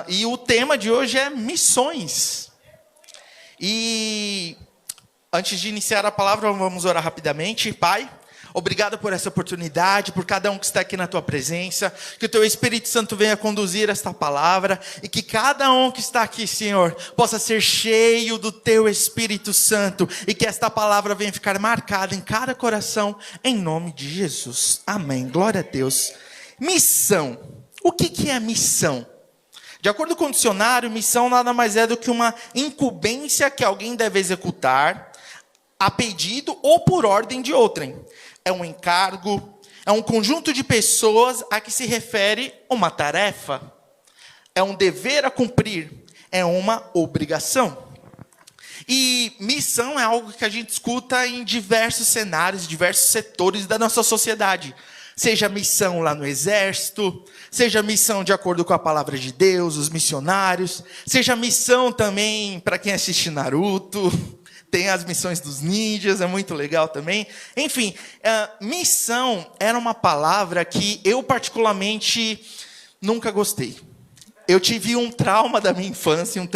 E o tema de hoje é missões. E antes de iniciar a palavra, vamos orar rapidamente. Pai, obrigado por essa oportunidade, por cada um que está aqui na tua presença, que o teu Espírito Santo venha conduzir esta palavra, e que cada um que está aqui, Senhor, possa ser cheio do teu Espírito Santo, e que esta palavra venha ficar marcada em cada coração, em nome de Jesus. Amém. Glória a Deus. Missão. O que é missão? De acordo com o dicionário, missão nada mais é do que uma incumbência que alguém deve executar a pedido ou por ordem de outrem. É um encargo, é um conjunto de pessoas a que se refere uma tarefa. É um dever a cumprir, é uma obrigação. E missão é algo que a gente escuta em diversos cenários, diversos setores da nossa sociedade. Seja missão lá no exército, seja missão de acordo com a palavra de Deus, os missionários, seja missão também para quem assiste Naruto, tem as missões dos ninjas, é muito legal também. Enfim, missão era uma palavra que eu particularmente nunca gostei. Eu tive um trauma da minha infância,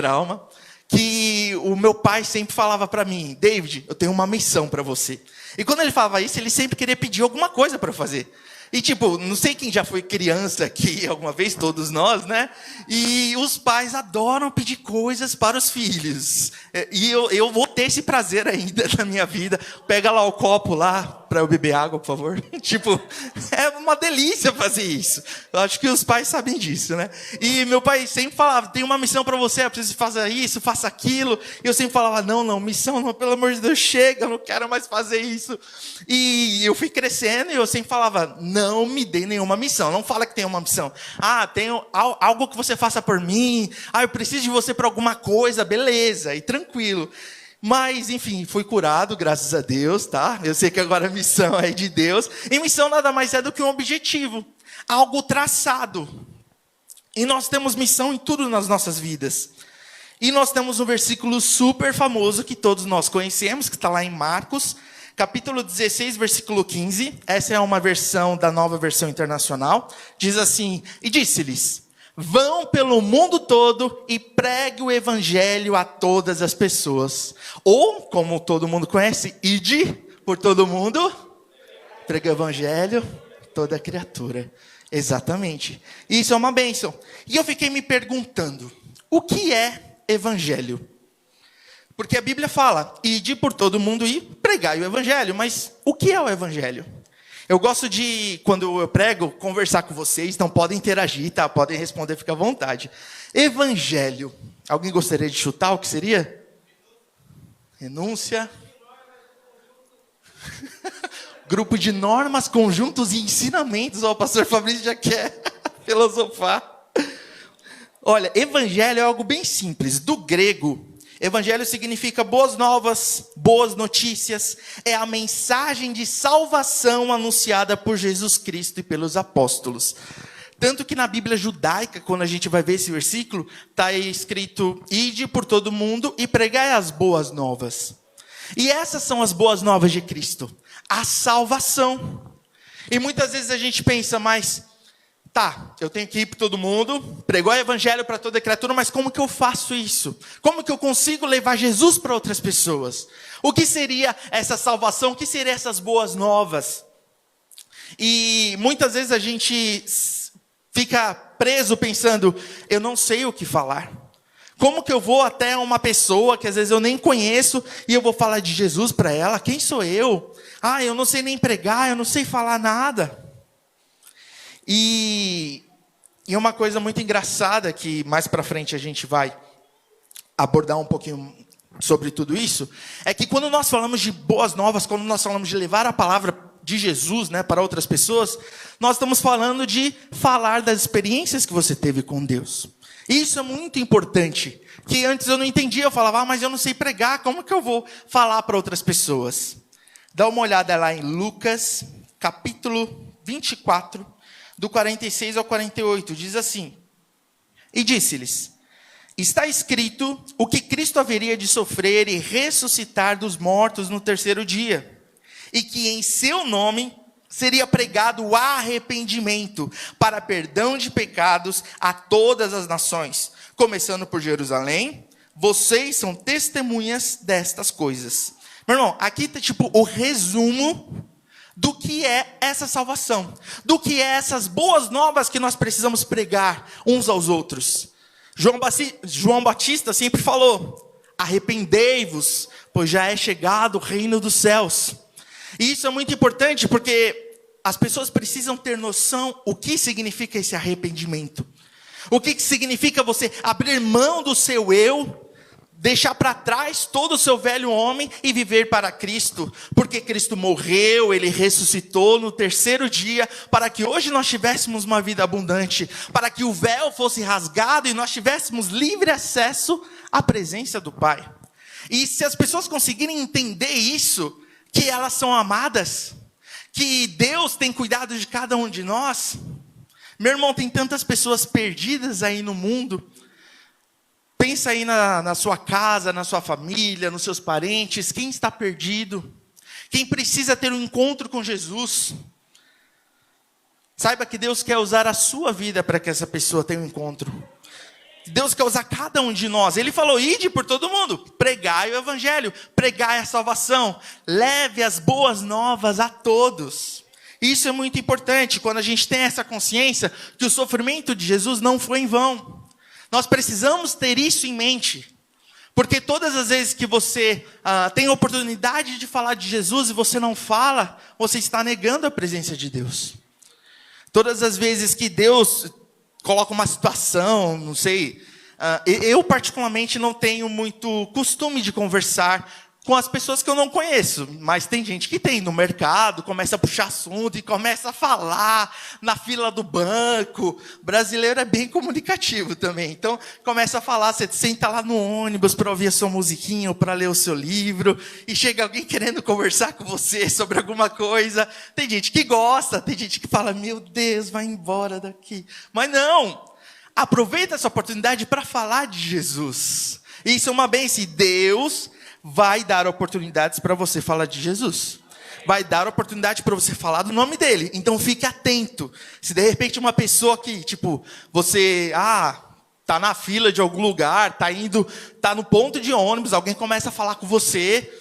que o meu pai sempre falava para mim: David, eu tenho uma missão para você. E quando ele falava isso, ele sempre queria pedir alguma coisa para fazer. E tipo, não sei quem já foi criança aqui alguma vez, todos nós, né? E os pais adoram pedir coisas para os filhos. E eu vou ter esse prazer ainda na minha vida. Pega lá o copo lá, para eu beber água, por favor. Tipo, é uma delícia fazer isso. Eu acho que os pais sabem disso, né? E meu pai sempre falava: tem uma missão para você, eu preciso fazer isso, faça aquilo. E eu sempre falava: não, missão não, pelo amor de Deus, chega, eu não quero mais fazer isso. E eu fui crescendo e eu sempre falava: não me dê nenhuma missão, não fala que tem uma missão. Tenho algo que você faça por mim, eu preciso de você para alguma coisa, beleza, e tranquilo. Mas, enfim, fui curado, graças a Deus, tá? Eu sei que agora a missão é de Deus. E missão nada mais é do que um objetivo, algo traçado. E nós temos missão em tudo nas nossas vidas. E nós temos um versículo super famoso que todos nós conhecemos, que está lá em Marcos, capítulo 16, versículo 15. Essa é uma versão da Nova Versão Internacional. Diz assim: e disse-lhes: vão pelo mundo todo e pregue o evangelho a todas as pessoas. Ou, como todo mundo conhece, ide por todo mundo, pregue o evangelho a toda criatura. Exatamente. Isso é uma bênção. E eu fiquei me perguntando: o que é evangelho? Porque a Bíblia fala: ide por todo mundo e pregai o evangelho. Mas o que é o evangelho? Eu gosto de, quando eu prego, conversar com vocês, então podem interagir, tá? Podem responder, fica à vontade. Evangelho. Alguém gostaria de chutar o que seria? Renúncia. Grupo de normas, conjuntos e ensinamentos. O pastor Fabrício já quer filosofar. Olha, evangelho é algo bem simples. Do grego, evangelho significa boas novas, boas notícias. É a mensagem de salvação anunciada por Jesus Cristo e pelos apóstolos. Tanto que na Bíblia judaica, quando a gente vai ver esse versículo, está escrito: ide por todo mundo e pregai as boas novas. E essas são as boas novas de Cristo, a salvação. E muitas vezes a gente pensa: mas eu tenho que ir para todo mundo, pregar o evangelho para toda criatura, mas como que eu faço isso? Como que eu consigo levar Jesus para outras pessoas? O que seria essa salvação? O que seriam essas boas novas? E muitas vezes a gente fica preso pensando: eu não sei o que falar. Como que eu vou até uma pessoa que às vezes eu nem conheço e eu vou falar de Jesus para ela? Quem sou eu? Eu não sei nem pregar, eu não sei falar nada. E uma coisa muito engraçada, que mais para frente a gente vai abordar um pouquinho sobre tudo isso, é que quando nós falamos de boas novas, quando nós falamos de levar a palavra de Jesus, né, para outras pessoas, nós estamos falando de falar das experiências que você teve com Deus. E isso é muito importante, que antes eu não entendia, eu falava: mas eu não sei pregar, como que eu vou falar para outras pessoas? Dá uma olhada lá em Lucas, capítulo 24, do 46 ao 48, diz assim: e disse-lhes: está escrito o que Cristo haveria de sofrer e ressuscitar dos mortos no terceiro dia, e que em seu nome seria pregado o arrependimento para perdão de pecados a todas as nações, começando por Jerusalém. Vocês são testemunhas destas coisas. Meu irmão, aqui está tipo o resumo do que é essa salvação, do que é essas boas novas que nós precisamos pregar uns aos outros. João Batista sempre falou: arrependei-vos, pois já é chegado o reino dos céus. E isso é muito importante porque as pessoas precisam ter noção o que significa esse arrependimento. O que significa você abrir mão do seu eu, deixar para trás todo o seu velho homem e viver para Cristo. Porque Cristo morreu, Ele ressuscitou no terceiro dia, para que hoje nós tivéssemos uma vida abundante, para que o véu fosse rasgado e nós tivéssemos livre acesso à presença do Pai. E se as pessoas conseguirem entender isso, que elas são amadas, que Deus tem cuidado de cada um de nós. Meu irmão, tem tantas pessoas perdidas aí no mundo. Pensa aí na sua casa, na sua família, nos seus parentes. Quem está perdido? Quem precisa ter um encontro com Jesus? Saiba que Deus quer usar a sua vida para que essa pessoa tenha um encontro. Deus quer usar cada um de nós. Ele falou: ide por todo mundo, pregai o evangelho, pregai a salvação, leve as boas novas a todos. Isso é muito importante, quando a gente tem essa consciência que o sofrimento de Jesus não foi em vão. Nós precisamos ter isso em mente, porque todas as vezes que você tem a oportunidade de falar de Jesus e você não fala, você está negando a presença de Deus. Todas as vezes que Deus coloca uma situação, não sei, eu particularmente não tenho muito costume de conversar com as pessoas que eu não conheço, mas tem gente que tem no mercado, começa a puxar assunto e começa a falar na fila do banco. O brasileiro é bem comunicativo também, então começa a falar, você senta lá no ônibus para ouvir a sua musiquinha ou para ler o seu livro, e chega alguém querendo conversar com você sobre alguma coisa. Tem gente que gosta, tem gente que fala: meu Deus, vai embora daqui. Mas não, aproveita essa oportunidade para falar de Jesus. Isso é uma bênção. Deus vai dar oportunidades para você falar de Jesus. Vai dar oportunidade para você falar do nome dele. Então fique atento. Se de repente uma pessoa que, você, tá na fila de algum lugar, tá no ponto de ônibus, alguém começa a falar com você,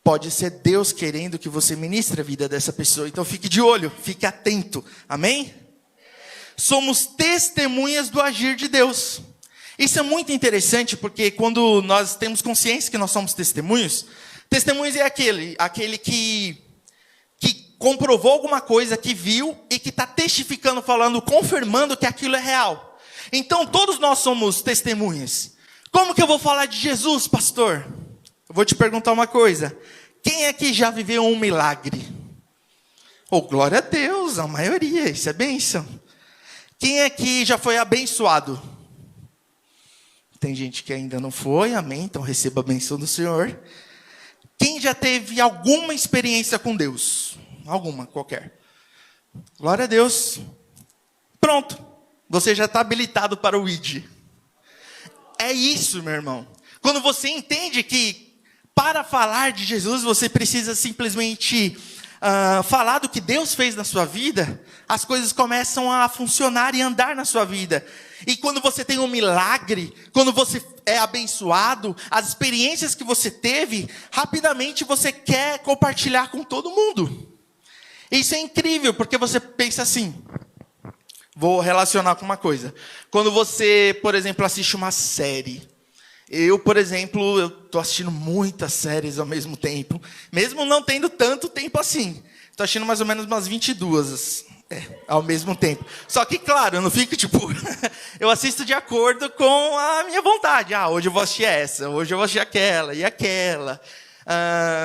pode ser Deus querendo que você ministre a vida dessa pessoa. Então fique de olho, fique atento. Amém? Somos testemunhas do agir de Deus. Isso é muito interessante, porque quando nós temos consciência que nós somos testemunhos é aquele que comprovou alguma coisa, que viu e que está testificando, falando, confirmando que aquilo é real. Então todos nós somos testemunhas. Como que eu vou falar de Jesus, pastor? Eu vou te perguntar uma coisa: quem aqui já viveu um milagre? Glória a Deus, a maioria, isso é bênção. Quem aqui já foi abençoado? Tem gente que ainda não foi, amém? Então receba a bênção do Senhor. Quem já teve alguma experiência com Deus? Alguma, qualquer. Glória a Deus. Pronto, você já está habilitado para o ID. É isso, meu irmão. Quando você entende que para falar de Jesus, você precisa simplesmente falar do que Deus fez na sua vida, as coisas começam a funcionar e andar na sua vida. E quando você tem um milagre, quando você é abençoado, as experiências que você teve, rapidamente você quer compartilhar com todo mundo. Isso é incrível, porque você pensa assim, vou relacionar com uma coisa. Quando você, por exemplo, assiste uma série. Eu, por exemplo, estou assistindo muitas séries ao mesmo tempo, mesmo não tendo tanto tempo assim. Estou assistindo mais ou menos umas 22 ao mesmo tempo. Só que, claro, eu não fico eu assisto de acordo com a minha vontade. Hoje eu vou assistir essa, hoje eu vou assistir aquela e aquela.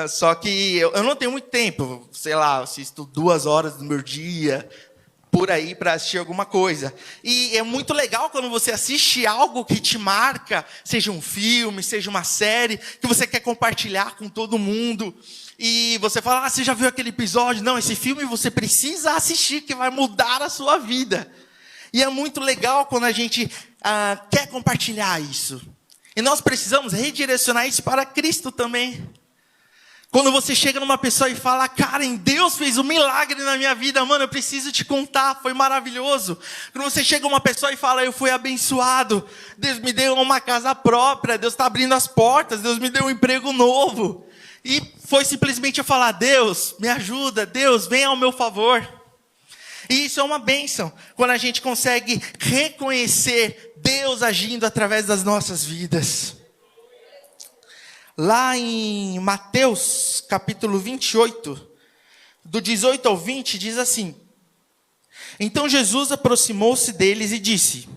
Só que eu não tenho muito tempo, sei lá, eu assisto 2 horas do meu dia, por aí, para assistir alguma coisa. E é muito legal quando você assiste algo que te marca, seja um filme, seja uma série, que você quer compartilhar com todo mundo. E você fala, você já viu aquele episódio? Não, esse filme você precisa assistir, que vai mudar a sua vida. E é muito legal quando a gente quer compartilhar isso. E nós precisamos redirecionar isso para Cristo também. Quando você chega numa pessoa e fala, Karen, Deus fez um milagre na minha vida, mano, eu preciso te contar, foi maravilhoso. Quando você chega numa pessoa e fala, eu fui abençoado, Deus me deu uma casa própria, Deus está abrindo as portas, Deus me deu um emprego novo. E foi simplesmente eu falar, Deus, me ajuda, Deus, vem ao meu favor. E isso é uma bênção, quando a gente consegue reconhecer Deus agindo através das nossas vidas. Lá em Mateus, capítulo 28, do 18 ao 20, diz assim: Então Jesus aproximou-se deles e disse: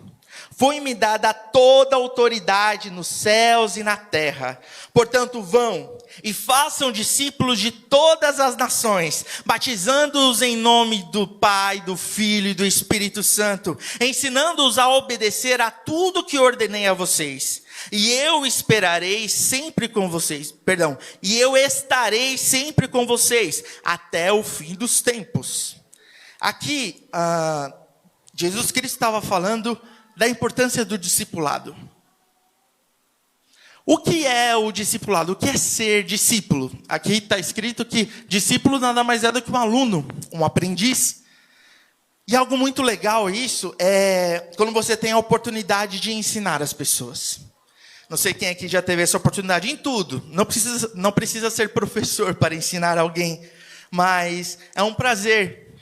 Foi-me dada toda a autoridade nos céus e na terra. Portanto, vão e façam discípulos de todas as nações, batizando-os em nome do Pai, do Filho e do Espírito Santo, ensinando-os a obedecer a tudo que ordenei a vocês. E eu estarei sempre com vocês, até o fim dos tempos. Aqui, Jesus Cristo estava falando da importância do discipulado. O que é o discipulado? O que é ser discípulo? Aqui está escrito que discípulo nada mais é do que um aluno, um aprendiz. E algo muito legal isso é quando você tem a oportunidade de ensinar as pessoas. Não sei quem aqui já teve essa oportunidade em tudo. Não precisa ser professor para ensinar alguém, mas é um prazer.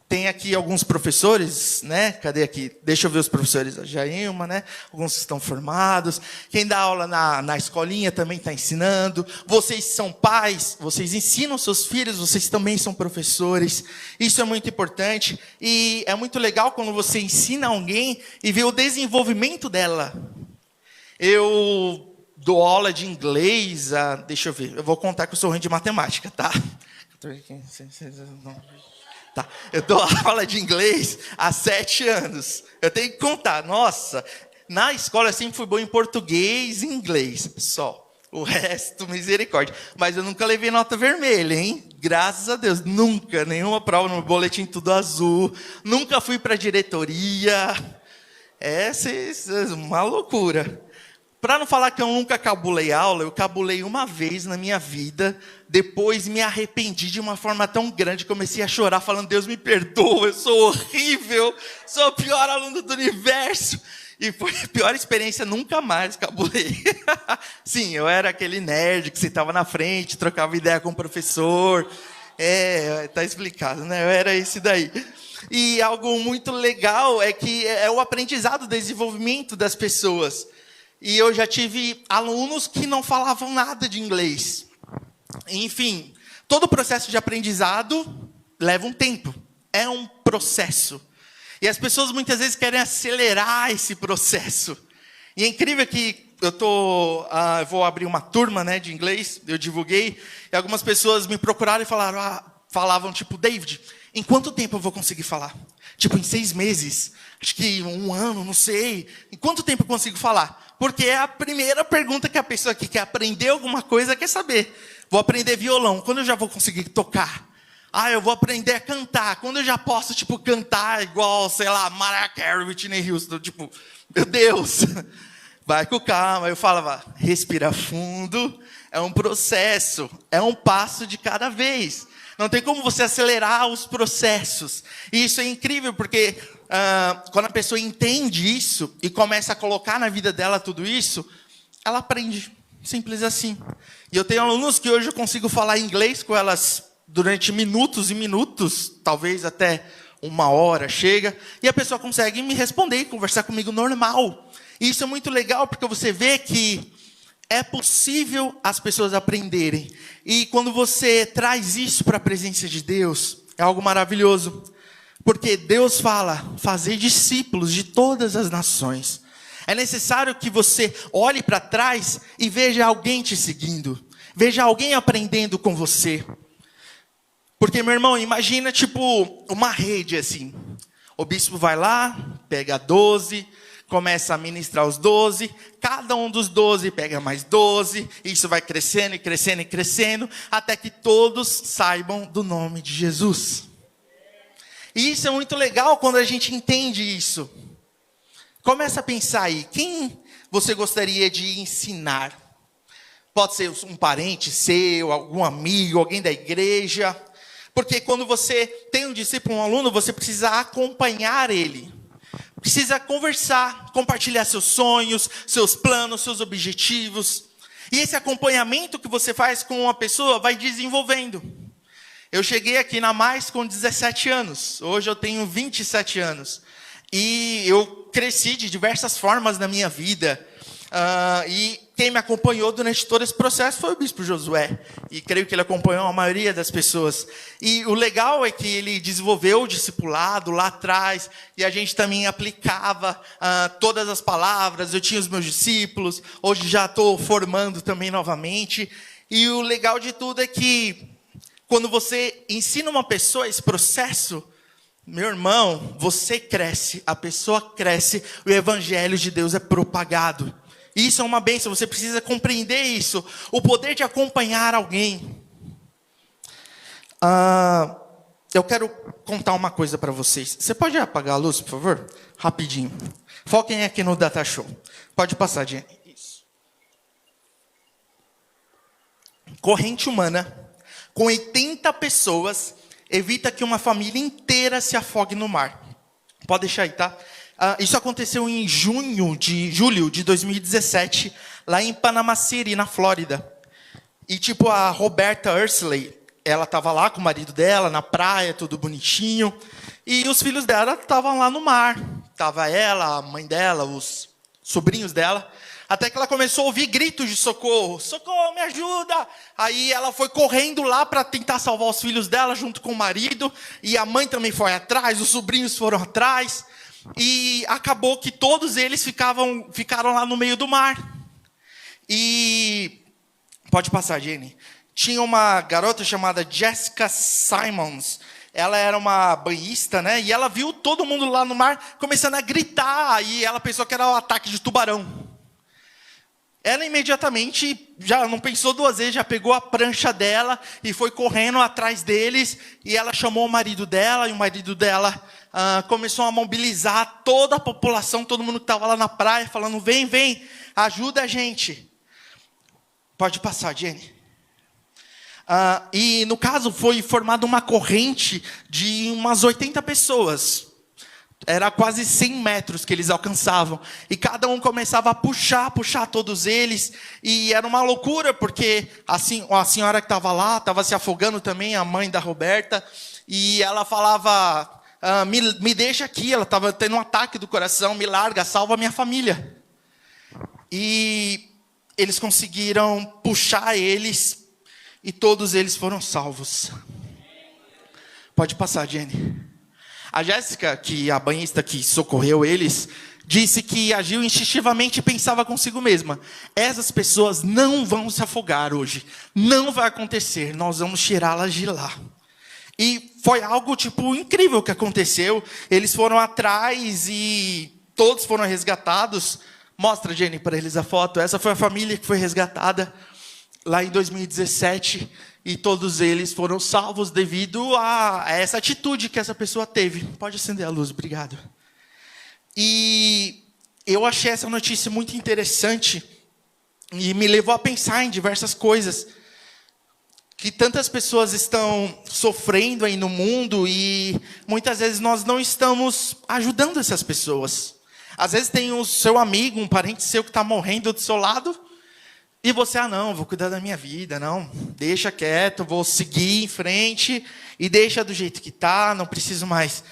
Tem aqui alguns professores, né? Cadê aqui? Deixa eu ver os professores. A Jailma, né? Alguns estão formados. Quem dá aula na escolinha também está ensinando. Vocês são pais, vocês ensinam seus filhos, vocês também são professores. Isso é muito importante. E é muito legal quando você ensina alguém e vê o desenvolvimento dela. Eu dou aula de inglês, deixa eu ver, eu vou contar que eu sou ruim de matemática, tá? Tá. Eu dou aula de inglês há 7 anos. Eu tenho que contar, nossa, na escola eu sempre fui bom em português e inglês, só. O resto, misericórdia. Mas eu nunca levei nota vermelha, hein? Graças a Deus, nunca, nenhuma prova no boletim tudo azul, nunca fui para a diretoria. Essa é uma loucura. Para não falar que eu nunca cabulei aula, eu cabulei uma vez na minha vida, depois me arrependi de uma forma tão grande, comecei a chorar falando, Deus me perdoa, eu sou horrível, sou o pior aluno do universo. E foi a pior experiência, nunca mais cabulei. Sim, eu era aquele nerd que sentava na frente, trocava ideia com o professor. Tá explicado, né? Eu era esse daí. E algo muito legal é que é o aprendizado, o desenvolvimento das pessoas. E eu já tive alunos que não falavam nada de inglês. Enfim, todo o processo de aprendizado leva um tempo. É um processo. E as pessoas muitas vezes querem acelerar esse processo. E é incrível que eu vou abrir uma turma, né, de inglês, eu divulguei, e algumas pessoas me procuraram e falavam tipo, David, em quanto tempo eu vou conseguir falar? Tipo, em 6 meses, acho que 1 ano, não sei. Em quanto tempo eu consigo falar? Porque é a primeira pergunta que a pessoa que quer aprender alguma coisa quer saber. Vou aprender violão, quando eu já vou conseguir tocar? Eu vou aprender a cantar, quando eu já posso, tipo, cantar igual, sei lá, Mariah Carey, Whitney Houston, tipo, meu Deus. Vai com calma. Eu falava, respira fundo, é um processo, é um passo de cada vez. Não tem como você acelerar os processos. E isso é incrível, porque quando a pessoa entende isso e começa a colocar na vida dela tudo isso, ela aprende. Simples assim. E eu tenho alunos que hoje eu consigo falar inglês com elas durante minutos e minutos, talvez até 1 hora chega, e a pessoa consegue me responder, conversar comigo normal. E isso é muito legal, porque você vê que é possível as pessoas aprenderem. E quando você traz isso para a presença de Deus, é algo maravilhoso. Porque Deus fala, fazer discípulos de todas as nações. É necessário que você olhe para trás e veja alguém te seguindo. Veja alguém aprendendo com você. Porque, meu irmão, imagina tipo uma rede assim. O bispo vai lá, pega 12... começa a ministrar os 12, cada um dos 12 pega mais 12, isso vai crescendo e crescendo e crescendo, até que todos saibam do nome de Jesus. E isso é muito legal quando a gente entende isso. Começa a pensar aí, quem você gostaria de ensinar? Pode ser um parente seu, algum amigo, alguém da igreja. Porque quando você tem um discípulo, um aluno, você precisa acompanhar ele. Precisa conversar, compartilhar seus sonhos, seus planos, seus objetivos. E esse acompanhamento que você faz com uma pessoa vai desenvolvendo. Eu cheguei aqui na Mais com 17 anos. Hoje eu tenho 27 anos. E eu cresci de diversas formas na minha vida. E quem me acompanhou durante todo esse processo foi o Bispo Josué. E creio que ele acompanhou a maioria das pessoas. E o legal é que ele desenvolveu o discipulado lá atrás. E a gente também aplicava todas as palavras. Eu tinha os meus discípulos. Hoje já estou formando também novamente. E o legal de tudo é que quando você ensina uma pessoa esse processo, meu irmão, você cresce, a pessoa cresce, o evangelho de Deus é propagado. Isso é uma bênção, você precisa compreender isso. O poder de acompanhar alguém. Eu quero contar uma coisa para vocês. Você pode apagar a luz, por favor? Rapidinho. Foquem aqui no Data Show. Pode passar, Jenny. Isso. Corrente humana, com 80 pessoas, evita que uma família inteira se afogue no mar. Pode deixar aí, tá? Isso aconteceu em julho de 2017, lá em Panama City, na Flórida. E a Roberta Ursley, ela estava lá com o marido dela, na praia, tudo bonitinho. E os filhos dela estavam lá no mar. Estava ela, a mãe dela, os sobrinhos dela. Até que ela começou a ouvir gritos de socorro. Socorro, me ajuda! Aí ela foi correndo lá para tentar salvar os filhos dela junto com o marido. E a mãe também foi atrás, os sobrinhos foram atrás. E acabou que todos eles ficaram lá no meio do mar. E pode passar, Jenny. Tinha uma garota chamada Jessica Simons. Ela era uma banhista, né? E ela viu todo mundo lá no mar começando a gritar. E ela pensou que era um ataque de tubarão. Ela imediatamente, já não pensou duas vezes, já pegou a prancha dela e foi correndo atrás deles. E ela chamou o marido dela, e o marido dela começou a mobilizar toda a população, todo mundo que estava lá na praia, falando, vem, ajuda a gente. Pode passar, Jenny. E no caso foi formada uma corrente de umas 80 pessoas. Era quase 100 metros que eles alcançavam. E cada um começava a puxar todos eles. E era uma loucura, porque a senhora que estava lá, estava se afogando também, a mãe da Roberta. E ela falava, me deixa aqui, ela estava tendo um ataque do coração, me larga, salva a minha família. E eles conseguiram puxar eles, e todos eles foram salvos. Pode passar, Jenny. A Jéssica, que a banhista que socorreu eles, disse que agiu instintivamente e pensava consigo mesma. Essas pessoas não vão se afogar hoje. Não vai acontecer. Nós vamos tirá-las de lá. E foi algo incrível que aconteceu. Eles foram atrás e todos foram resgatados. Mostra, Jenny, para eles a foto. Essa foi a família que foi resgatada lá em 2017. E todos eles foram salvos devido a essa atitude que essa pessoa teve. Pode acender a luz, obrigado. E eu achei essa notícia muito interessante e me levou a pensar em diversas coisas. Que tantas pessoas estão sofrendo aí no mundo e muitas vezes nós não estamos ajudando essas pessoas. Às vezes tem o seu amigo, um parente seu que está morrendo do seu lado. E você, não, vou cuidar da minha vida, não, deixa quieto, vou seguir em frente e deixa do jeito que está, não preciso mais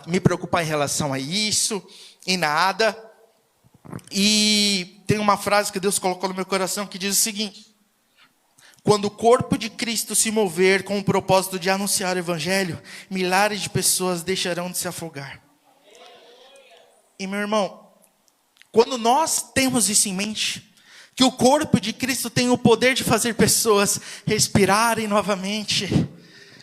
me preocupar em relação a isso e nada. E tem uma frase que Deus colocou no meu coração que diz o seguinte: quando o corpo de Cristo se mover com o propósito de anunciar o evangelho, milhares de pessoas deixarão de se afogar. E meu irmão, quando nós temos isso em mente, que o corpo de Cristo tem o poder de fazer pessoas respirarem novamente.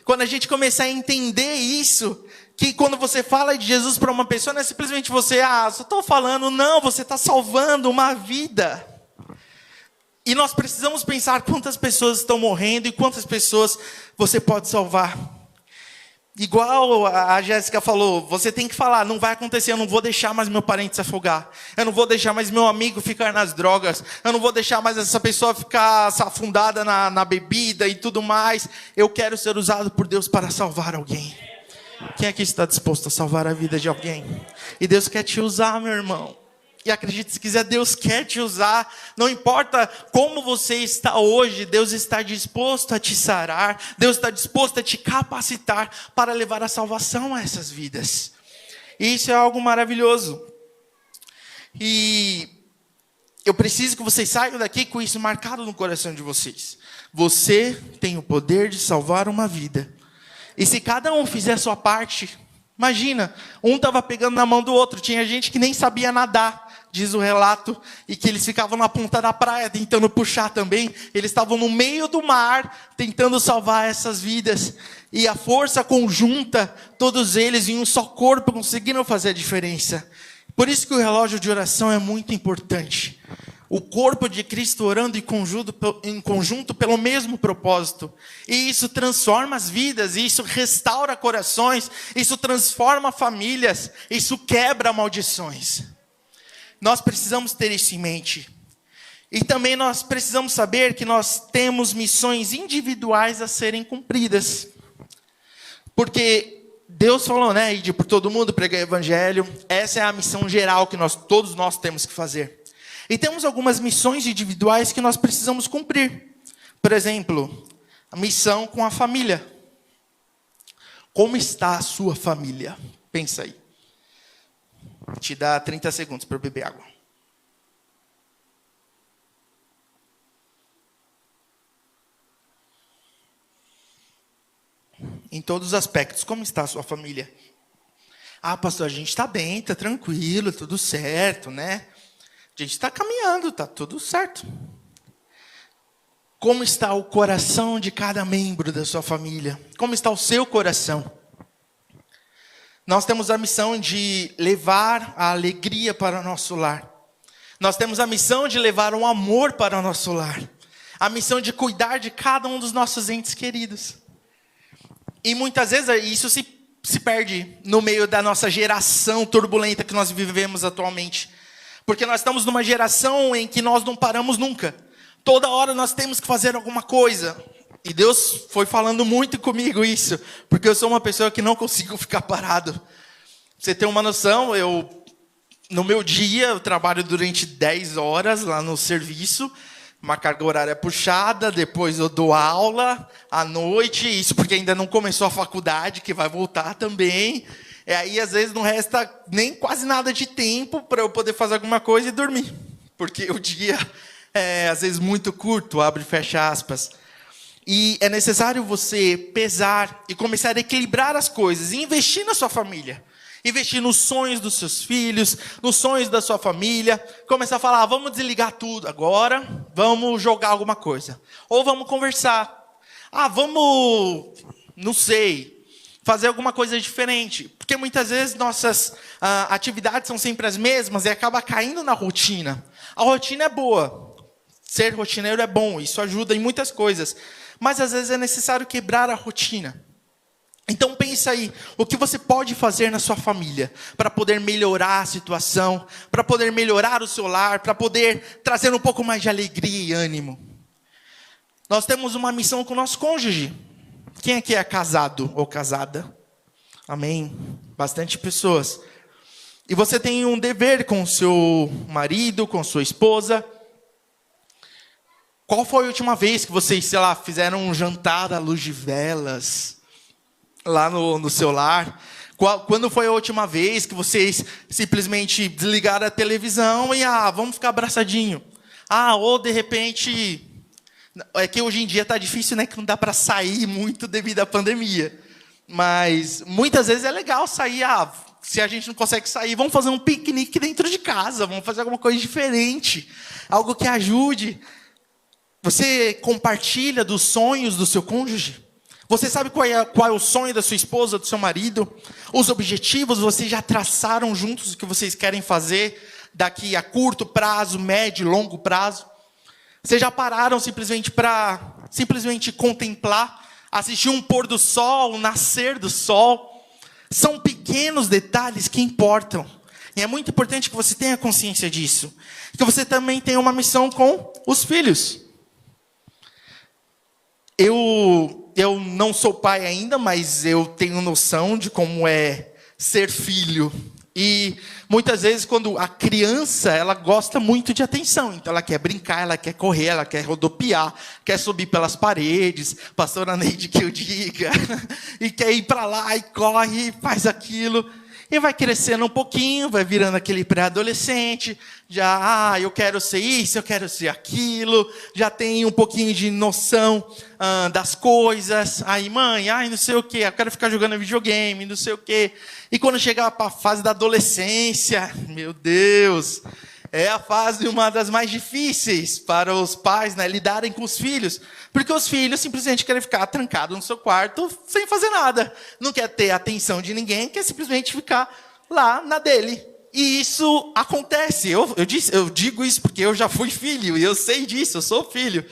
Quando a gente começar a entender isso, que quando você fala de Jesus para uma pessoa, não é simplesmente você, só estou falando, não, você está salvando uma vida. E nós precisamos pensar quantas pessoas estão morrendo e quantas pessoas você pode salvar. Igual a Jéssica falou, você tem que falar, não vai acontecer, eu não vou deixar mais meu parente se afogar. Eu não vou deixar mais meu amigo ficar nas drogas. Eu não vou deixar mais essa pessoa ficar afundada na bebida e tudo mais. Eu quero ser usado por Deus para salvar alguém. Quem aqui está disposto a salvar a vida de alguém? E Deus quer te usar, meu irmão. E acredite se quiser, Deus quer te usar. Não importa como você está hoje, Deus está disposto a te sarar. Deus está disposto a te capacitar para levar a salvação a essas vidas. E isso é algo maravilhoso. E eu preciso que vocês saiam daqui com isso marcado no coração de vocês. Você tem o poder de salvar uma vida. E se cada um fizer a sua parte, imagina, um estava pegando na mão do outro. Tinha gente que nem sabia nadar, diz o relato, e que eles ficavam na ponta da praia tentando puxar também. Eles estavam no meio do mar tentando salvar essas vidas. E a força conjunta, todos eles em um só corpo conseguiram fazer a diferença. Por isso que o relógio de oração é muito importante. O corpo de Cristo orando em conjunto pelo mesmo propósito. E isso transforma as vidas, isso restaura corações, isso transforma famílias, isso quebra maldições. Nós precisamos ter isso em mente. E também nós precisamos saber que nós temos missões individuais a serem cumpridas. Porque Deus falou, né, ide por todo mundo, pregar o evangelho. Essa é a missão geral que todos nós temos que fazer. E temos algumas missões individuais que nós precisamos cumprir. Por exemplo, a missão com a família. Como está a sua família? Pensa aí. Te dá 30 segundos para beber água. Em todos os aspectos, como está a sua família? Ah, pastor, a gente está bem, está tranquilo, tudo certo, né? A gente está caminhando, está tudo certo. Como está o coração de cada membro da sua família? Como está o seu coração? Nós temos a missão de levar a alegria para o nosso lar. Nós temos a missão de levar um amor para o nosso lar. A missão de cuidar de cada um dos nossos entes queridos. E muitas vezes isso se perde no meio da nossa geração turbulenta que nós vivemos atualmente. Porque nós estamos numa geração em que nós não paramos nunca. Toda hora nós temos que fazer alguma coisa. E Deus foi falando muito comigo isso. Porque eu sou uma pessoa que não consigo ficar parado. Pra você ter uma noção, no meu dia, eu trabalho durante 10 horas lá no serviço. Uma carga horária puxada, depois eu dou aula à noite. Isso porque ainda não começou a faculdade, que vai voltar também. E aí, às vezes, não resta nem quase nada de tempo para eu poder fazer alguma coisa e dormir. Porque o dia é, às vezes, muito curto, abre e fecha aspas. E é necessário você pesar e começar a equilibrar as coisas. E investir na sua família. Investir nos sonhos dos seus filhos, nos sonhos da sua família. Começar a falar, vamos desligar tudo agora, vamos jogar alguma coisa. Ou vamos conversar. Vamos, não sei, fazer alguma coisa diferente. Porque muitas vezes nossas atividades são sempre as mesmas e acaba caindo na rotina. A rotina é boa. Ser rotineiro é bom, isso ajuda em muitas coisas. Mas às vezes é necessário quebrar a rotina. Então pensa aí, o que você pode fazer na sua família para poder melhorar a situação, para poder melhorar o seu lar, para poder trazer um pouco mais de alegria e ânimo. Nós temos uma missão com o nosso cônjuge. Quem aqui é casado ou casada? Amém? Bastante pessoas. E você tem um dever com o seu marido, com sua esposa. Qual foi a última vez que vocês, sei lá, fizeram um jantar à luz de velas lá no seu lar? Quando foi a última vez que vocês simplesmente desligaram a televisão e, vamos ficar abraçadinho? Ou de repente... É que hoje em dia está difícil, né? Que não dá para sair muito devido à pandemia. Mas muitas vezes é legal sair. Se a gente não consegue sair, vamos fazer um piquenique dentro de casa. Vamos fazer alguma coisa diferente. Algo que ajude. Você compartilha dos sonhos do seu cônjuge? Você sabe qual é o sonho da sua esposa, do seu marido? Os objetivos vocês já traçaram juntos o que vocês querem fazer daqui a curto prazo, médio e longo prazo? Vocês já pararam simplesmente para contemplar assistir um pôr do sol, um nascer do sol. São pequenos detalhes que importam. E é muito importante que você tenha consciência disso. Que você também tenha uma missão com os filhos. Eu não sou pai ainda, mas eu tenho noção de como é ser filho. E muitas vezes quando a criança, ela gosta muito de atenção. Então ela quer brincar, ela quer correr, ela quer rodopiar, quer subir pelas paredes, pastora Neide que eu diga. E quer ir para lá e corre, faz aquilo. E vai crescendo um pouquinho, vai virando aquele pré-adolescente. Já, eu quero ser isso, eu quero ser aquilo. Já tem um pouquinho de noção das coisas. Aí, mãe, não sei o quê. Eu quero ficar jogando videogame, não sei o quê. E quando chega para a fase da adolescência, meu Deus, é a fase uma das mais difíceis para os pais, né, lidarem com os filhos. Porque os filhos simplesmente querem ficar trancados no seu quarto sem fazer nada. Não quer ter atenção de ninguém, quer simplesmente ficar lá na dele. E isso acontece. Eu digo isso porque eu já fui filho e eu sei disso, eu sou filho.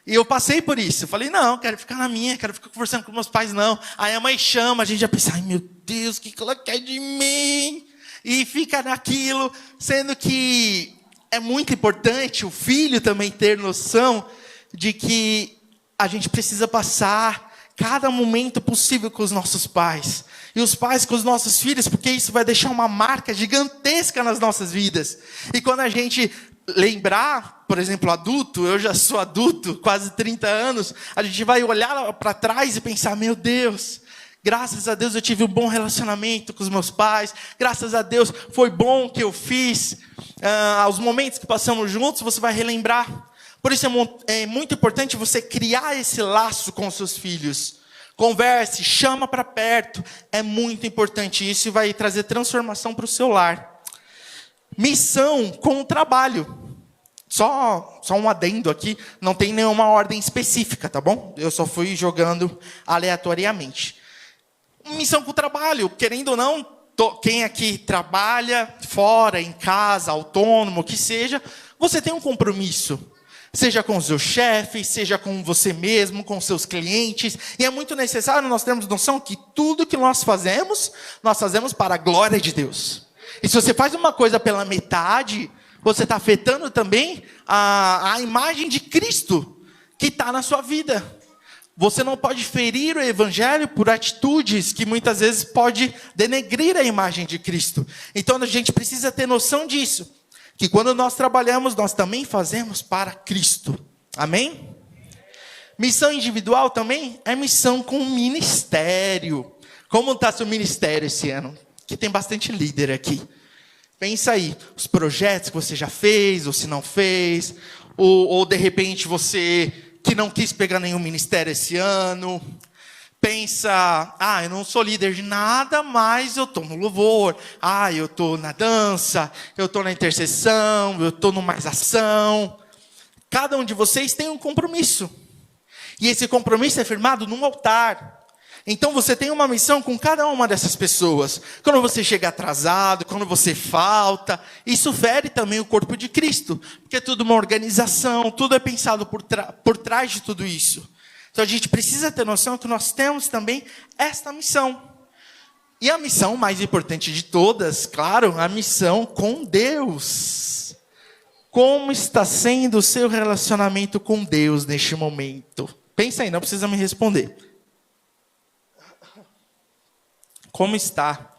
E eu passei por isso. Eu falei, não, quero ficar na minha, quero ficar conversando com meus pais, não. Aí a mãe chama, a gente já pensa, ai meu Deus, o que ela quer de mim? E fica naquilo, sendo que é muito importante o filho também ter noção de que a gente precisa passar cada momento possível com os nossos pais. E os pais com os nossos filhos, porque isso vai deixar uma marca gigantesca nas nossas vidas. E quando a gente lembrar, por exemplo, adulto, eu já sou adulto, quase 30 anos, a gente vai olhar para trás e pensar, meu Deus, graças a Deus eu tive um bom relacionamento com os meus pais, graças a Deus foi bom que eu fiz. Os momentos que passamos juntos, você vai relembrar. Por isso é muito importante você criar esse laço com seus filhos. Converse, chama para perto. É muito importante isso e vai trazer transformação para o seu lar. Missão com o trabalho. Só um adendo aqui, não tem nenhuma ordem específica, tá bom? Eu só fui jogando aleatoriamente. Missão com o trabalho, querendo ou não, quem aqui trabalha fora, em casa, autônomo, que seja, você tem um compromisso. Seja com os seus chefes, seja com você mesmo, com seus clientes. E é muito necessário nós termos noção que tudo que nós fazemos para a glória de Deus. E se você faz uma coisa pela metade, você está afetando também a imagem de Cristo que está na sua vida. Você não pode ferir o evangelho por atitudes que muitas vezes pode denegrir a imagem de Cristo. Então a gente precisa ter noção disso. Que quando nós trabalhamos, nós também fazemos para Cristo. Amém? Missão individual também é missão com o ministério. Como está seu ministério esse ano? Que tem bastante líder aqui. Pensa aí, os projetos que você já fez, ou se não fez. Ou de repente você que não quis pegar nenhum ministério esse ano. Pensa, eu não sou líder de nada, mas eu estou no louvor, eu estou na dança, eu estou na intercessão, eu estou no mais ação. Cada um de vocês tem um compromisso. E esse compromisso é firmado num altar. Então você tem uma missão com cada uma dessas pessoas. Quando você chega atrasado, quando você falta, isso fere também o corpo de Cristo. Porque é tudo uma organização, tudo é pensado por trás de tudo isso. Então a gente precisa ter noção que nós temos também esta missão. E a missão mais importante de todas, claro, a missão com Deus. Como está sendo o seu relacionamento com Deus neste momento? Pensa aí, não precisa me responder. Como está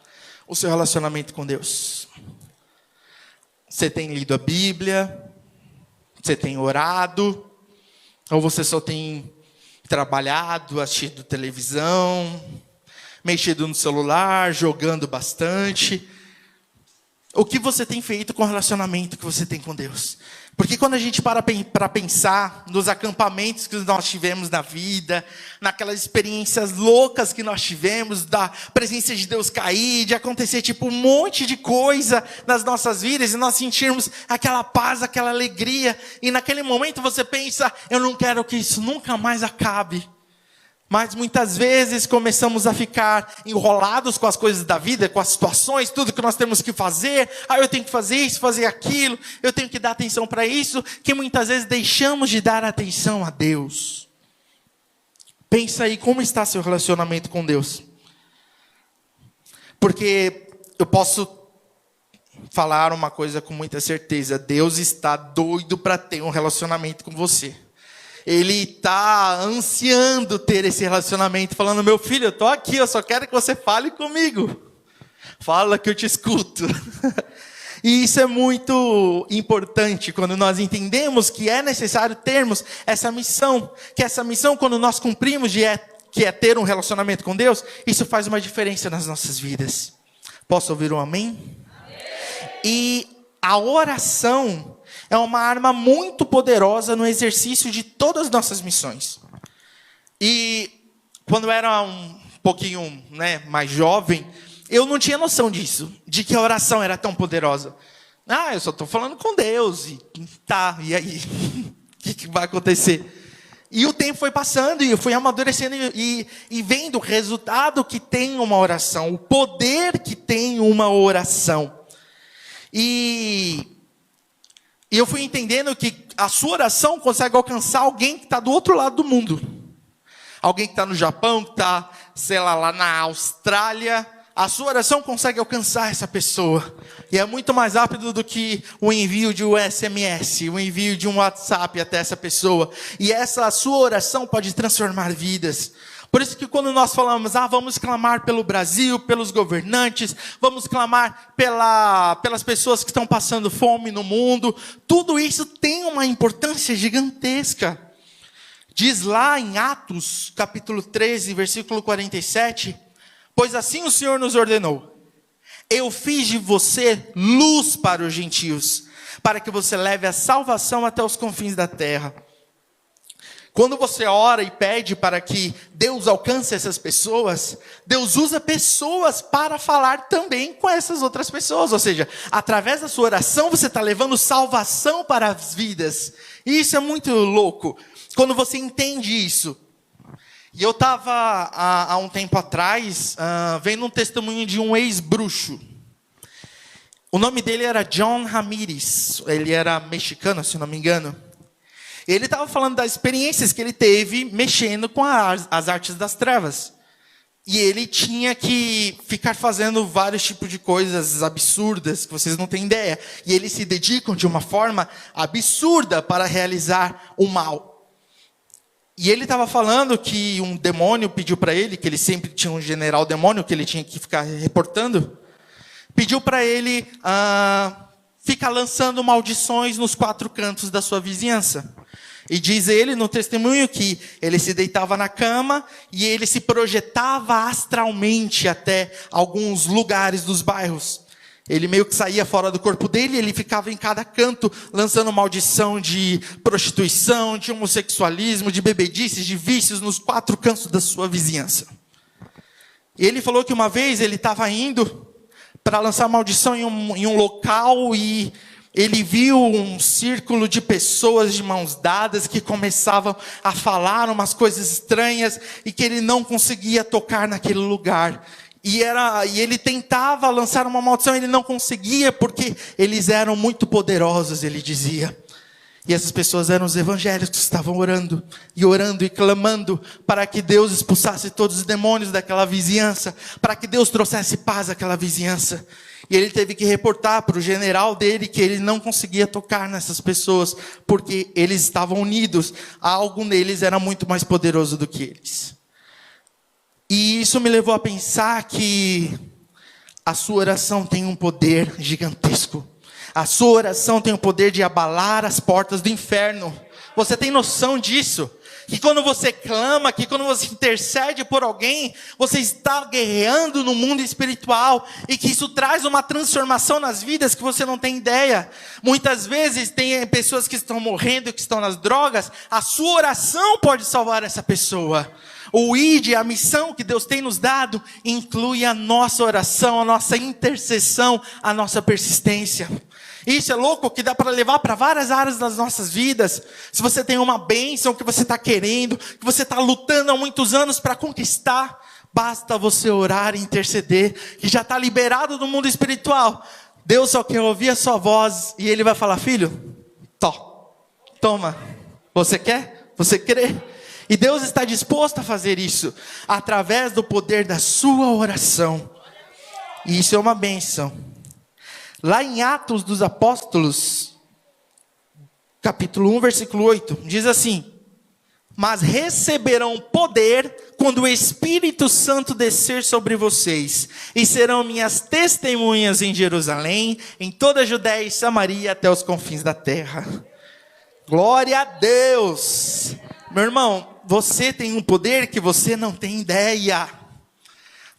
o seu relacionamento com Deus? Você tem lido a Bíblia? Você tem orado? Ou você só tem trabalhado, assistido televisão, mexido no celular, jogando bastante? O que você tem feito com o relacionamento que você tem com Deus? Porque quando a gente para pensar nos acampamentos que nós tivemos na vida, naquelas experiências loucas que nós tivemos, da presença de Deus cair, de acontecer um monte de coisa nas nossas vidas, e nós sentirmos aquela paz, aquela alegria, e naquele momento você pensa, eu não quero que isso nunca mais acabe. Mas muitas vezes começamos a ficar enrolados com as coisas da vida, com as situações, tudo que nós temos que fazer. Eu tenho que fazer isso, fazer aquilo. Eu tenho que dar atenção para isso. Que muitas vezes deixamos de dar atenção a Deus. Pensa aí como está seu relacionamento com Deus. Porque eu posso falar uma coisa com muita certeza. Deus está doido para ter um relacionamento com você. Ele está ansiando ter esse relacionamento, falando: meu filho, eu estou aqui, eu só quero que você fale comigo. Fala que eu te escuto. E isso é muito importante quando nós entendemos que é necessário termos essa missão. Que essa missão, quando nós cumprimos, que é ter um relacionamento com Deus, isso faz uma diferença nas nossas vidas. Posso ouvir um amém? E a oração é uma arma muito poderosa no exercício de todas as nossas missões. E quando eu era um pouquinho mais jovem, eu não tinha noção disso, de que a oração era tão poderosa. Eu só estou falando com Deus, e aí? O que vai acontecer? E o tempo foi passando, e eu fui amadurecendo, e vendo o resultado que tem uma oração, o poder que tem uma oração. E eu fui entendendo que a sua oração consegue alcançar alguém que está do outro lado do mundo. Alguém que está no Japão, que está, lá na Austrália. A sua oração consegue alcançar essa pessoa. E é muito mais rápido do que o envio de um SMS, o envio de um WhatsApp até essa pessoa. E essa sua oração pode transformar vidas. Por isso que quando nós falamos, vamos clamar pelo Brasil, pelos governantes, vamos clamar pelas pessoas que estão passando fome no mundo, tudo isso tem uma importância gigantesca. Diz lá em Atos, capítulo 13, versículo 47, pois assim o Senhor nos ordenou: eu fiz de você luz para os gentios, para que você leve a salvação até os confins da terra. Quando você ora e pede para que Deus alcance essas pessoas, Deus usa pessoas para falar também com essas outras pessoas. Ou seja, através da sua oração você está levando salvação para as vidas. E isso é muito louco, quando você entende isso. E eu estava, há um tempo atrás, vendo um testemunho de um ex-bruxo. O nome dele era John Ramirez. Ele era mexicano, se não me engano. Ele estava falando das experiências que ele teve mexendo com as artes das trevas. E ele tinha que ficar fazendo vários tipos de coisas absurdas, que vocês não têm ideia. E eles se dedicam de uma forma absurda para realizar o mal. E ele estava falando que um demônio pediu para ele, que ele sempre tinha um general demônio, que ele tinha que ficar reportando, pediu para ele ficar lançando maldições nos 4 cantos da sua vizinhança. E diz ele no testemunho que ele se deitava na cama e ele se projetava astralmente até alguns lugares dos bairros. Ele meio que saía fora do corpo dele, ele ficava em cada canto lançando maldição de prostituição, de homossexualismo, de bebedices, de vícios nos 4 cantos da sua vizinhança. E ele falou que uma vez ele estava indo para lançar maldição em um local e ele viu um círculo de pessoas de mãos dadas que começavam a falar umas coisas estranhas e que ele não conseguia tocar naquele lugar. E ele tentava lançar uma maldição, ele não conseguia porque eles eram muito poderosos, ele dizia. E essas pessoas eram os evangélicos que estavam orando e clamando para que Deus expulsasse todos os demônios daquela vizinhança, para que Deus trouxesse paz àquela vizinhança. E ele teve que reportar para o general dele que ele não conseguia tocar nessas pessoas, porque eles estavam unidos. Algo neles era muito mais poderoso do que eles. E isso me levou a pensar que a sua oração tem um poder gigantesco. A sua oração tem o poder de abalar as portas do inferno. Você tem noção disso? Que quando você clama, que quando você intercede por alguém, você está guerreando no mundo espiritual. E que isso traz uma transformação nas vidas que você não tem ideia. Muitas vezes tem pessoas que estão morrendo, que estão nas drogas. A sua oração pode salvar essa pessoa. O ID, a missão que Deus tem nos dado, inclui a nossa oração, a nossa intercessão, a nossa persistência. Isso é louco, que dá para levar para várias áreas das nossas vidas. Se você tem uma bênção que você está querendo, que você está lutando há muitos anos para conquistar, basta você orar e interceder, que já está liberado do mundo espiritual. Deus só quer ouvir a sua voz e Ele vai falar: filho, toma, você quer? Você crê? E Deus está disposto a fazer isso através do poder da sua oração. E isso é uma bênção. Lá em Atos dos Apóstolos, capítulo 1, versículo 8, diz assim: mas receberão poder quando o Espírito Santo descer sobre vocês, e serão minhas testemunhas em Jerusalém, em toda a Judéia e Samaria, até os confins da terra. Glória a Deus! Meu irmão, você tem um poder que você não tem ideia.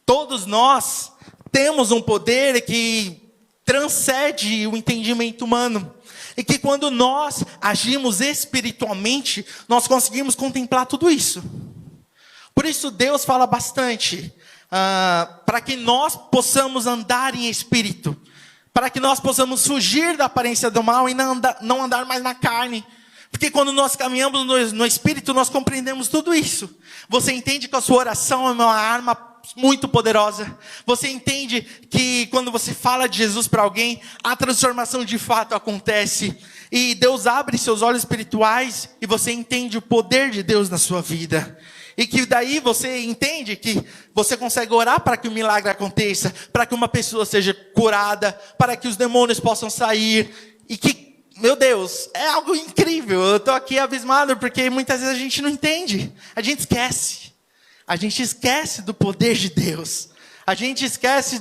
Todos nós temos um poder que transcende o entendimento humano. E que quando nós agimos espiritualmente, nós conseguimos contemplar tudo isso. Por isso Deus fala bastante, para que nós possamos andar em espírito. Para que nós possamos fugir da aparência do mal e não andar mais na carne. Porque quando nós caminhamos no espírito, nós compreendemos tudo isso. Você entende que a sua oração é uma arma muito poderosa. Você entende que quando você fala de Jesus para alguém, a transformação de fato acontece. E Deus abre seus olhos espirituais e você entende o poder de Deus na sua vida. E que daí você entende que você consegue orar para que o milagre aconteça, para que uma pessoa seja curada, para que os demônios possam sair. E que, meu Deus, é algo incrível. Eu estou aqui abismado porque muitas vezes a gente não entende. A gente esquece. A gente esquece do poder de Deus. A gente esquece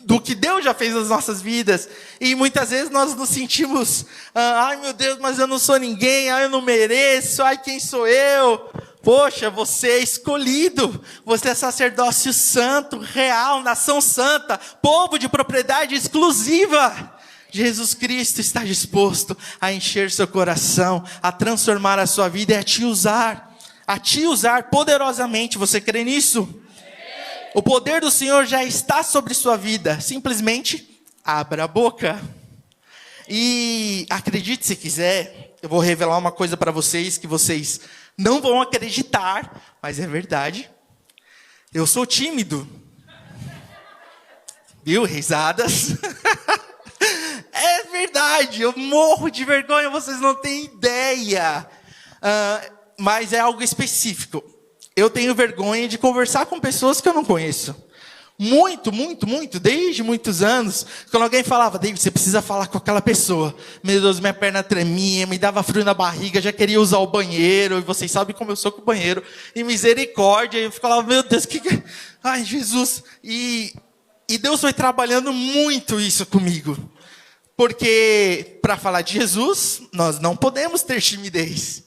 do que Deus já fez nas nossas vidas. E muitas vezes nós nos sentimos, ai meu Deus, mas eu não sou ninguém, ai eu não mereço, ai quem sou eu? Poxa, você é escolhido, você é sacerdócio santo, real, nação santa, povo de propriedade exclusiva. Jesus Cristo está disposto a encher seu coração, a transformar a sua vida e a te usar poderosamente. Você crê nisso? O poder do Senhor já está sobre sua vida. Simplesmente abra a boca. E acredite se quiser, eu vou revelar uma coisa para vocês que vocês não vão acreditar, mas é verdade. Eu sou tímido. Viu? Risadas. É verdade, eu morro de vergonha, vocês não têm ideia. Mas é algo específico. Eu tenho vergonha de conversar com pessoas que eu não conheço. Muito, desde muitos anos. Quando alguém falava, David, você precisa falar com aquela pessoa. Meu Deus, minha perna tremia, me dava frio na barriga, já queria usar o banheiro. E vocês sabem como eu sou com o banheiro. E misericórdia, eu falava, meu Deus, ai, Jesus. E Deus foi trabalhando muito isso comigo. Porque, para falar de Jesus, nós não podemos ter timidez.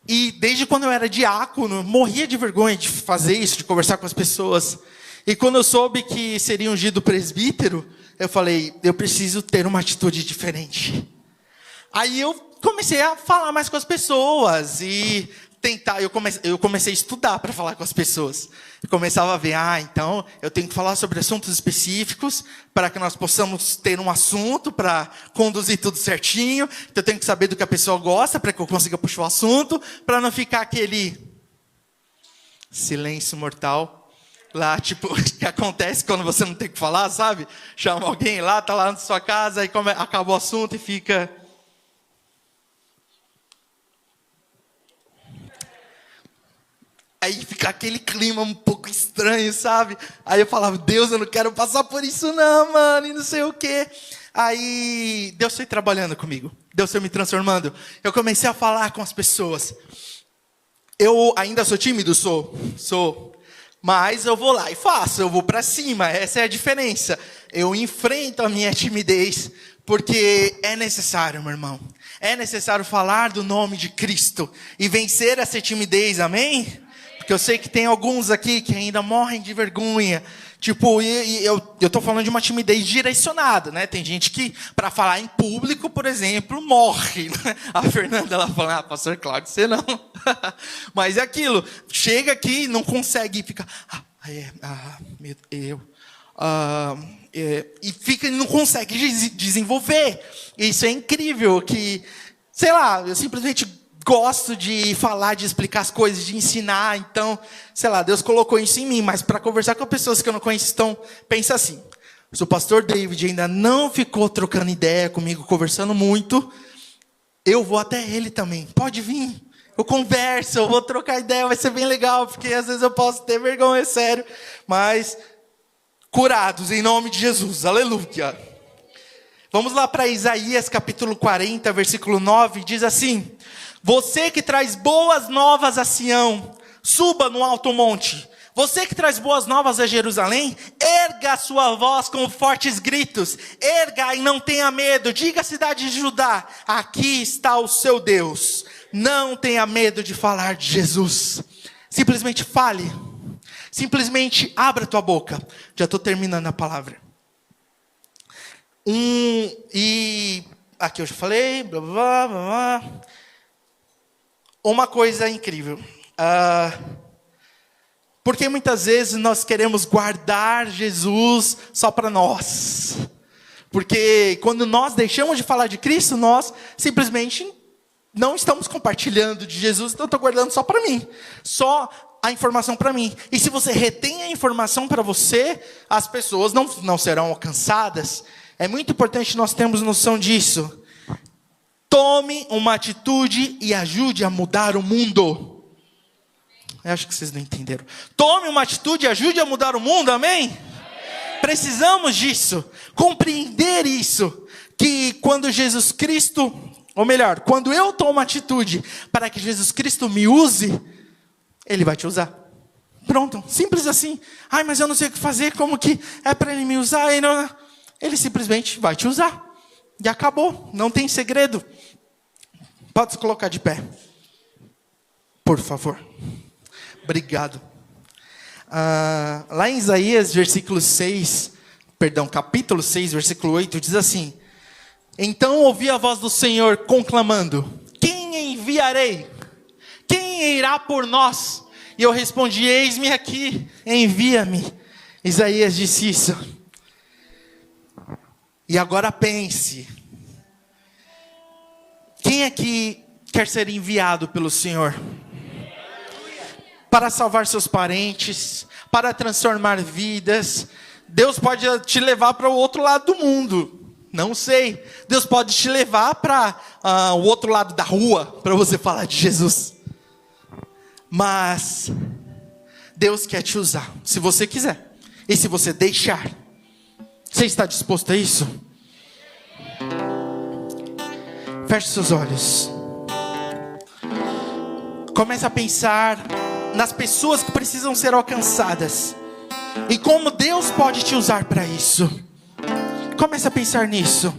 E desde quando eu era diácono, morria de vergonha de fazer isso, de conversar com as pessoas. E quando eu soube que seria ungido presbítero, eu falei, eu preciso ter uma atitude diferente. Aí eu comecei a falar mais com as pessoas e tentar, eu comecei a estudar para falar com as pessoas. Eu começava a ver, então eu tenho que falar sobre assuntos específicos para que nós possamos ter um assunto para conduzir tudo certinho. Então eu tenho que saber do que a pessoa gosta para que eu consiga puxar o assunto, para não ficar aquele silêncio mortal lá, tipo, que acontece quando você não tem o que falar, sabe? Chama alguém lá, tá lá na sua casa, aí acaba o assunto e fica... Aí fica aquele clima um pouco estranho, sabe? Aí eu falava, Deus, eu não quero passar por isso não, mano, e não sei o quê. Aí Deus foi trabalhando comigo. Deus foi me transformando. Eu comecei a falar com as pessoas. Eu ainda sou tímido? Sou. Mas eu vou lá e faço, eu vou pra cima. Essa é a diferença. Eu enfrento a minha timidez, porque é necessário, meu irmão. É necessário falar do nome de Cristo e vencer essa timidez, amém? Porque eu sei que tem alguns aqui que ainda morrem de vergonha. Tipo, eu tô falando de uma timidez direcionada, né? Tem gente que, para falar em público, por exemplo, morre. A Fernanda, ela fala, pastor Cláudio, você não. Mas é aquilo, chega aqui, não consegue, fica... e fica, não consegue desenvolver. Isso é incrível, que, sei lá, eu simplesmente... gosto de falar, de explicar as coisas, de ensinar. Então, sei lá, Deus colocou isso em mim. Mas para conversar com pessoas que eu não conheço, então, pensa assim. Se o pastor David ainda não ficou trocando ideia comigo, conversando muito, eu vou até ele também. Pode vir. Eu converso, eu vou trocar ideia, vai ser bem legal, porque às vezes eu posso ter vergonha, é sério. Mas curados em nome de Jesus, aleluia. Vamos lá para Isaías capítulo 40, versículo 9, diz assim: você que traz boas novas a Sião, suba no alto monte. Você que traz boas novas a Jerusalém, erga a sua voz com fortes gritos. Erga e não tenha medo. Diga à cidade de Judá: aqui está o seu Deus. Não tenha medo de falar de Jesus. Simplesmente fale. Simplesmente abra a tua boca. Já estou terminando a palavra. E aqui eu já falei. Blá, blá, blá, blá. Uma coisa incrível. Porque muitas vezes nós queremos guardar Jesus só para nós. Porque quando nós deixamos de falar de Cristo, nós simplesmente não estamos compartilhando de Jesus, então eu estou guardando só para mim. Só a informação para mim. E se você retém a informação para você, as pessoas não serão alcançadas. É muito importante nós termos noção disso. Tome uma atitude e ajude a mudar o mundo. Eu acho que vocês não entenderam. Tome uma atitude e ajude a mudar o mundo, amém? Precisamos disso. Compreender isso. Que quando Jesus Cristo, ou melhor, quando eu tomo atitude para que Jesus Cristo me use, Ele vai te usar. Pronto, simples assim. Ai, mas eu não sei o que fazer, como que é para Ele me usar? Ele simplesmente vai te usar. E acabou, não tem segredo. Pode se colocar de pé. Por favor. Obrigado. Lá em Isaías, capítulo 6, versículo 8, diz assim: então ouvi a voz do Senhor conclamando: quem enviarei? Quem irá por nós? E eu respondi: eis-me aqui, envia-me. Isaías disse isso. E agora pense: quem aqui quer ser enviado pelo Senhor? Para salvar seus parentes, para transformar vidas. Deus pode te levar para o outro lado do mundo. Não sei. Deus pode te levar para o outro lado da rua, para você falar de Jesus. Mas Deus quer te usar, se você quiser. E se você deixar. Você está disposto a isso? Feche seus olhos. Comece a pensar nas pessoas que precisam ser alcançadas. E como Deus pode te usar para isso. Comece a pensar nisso.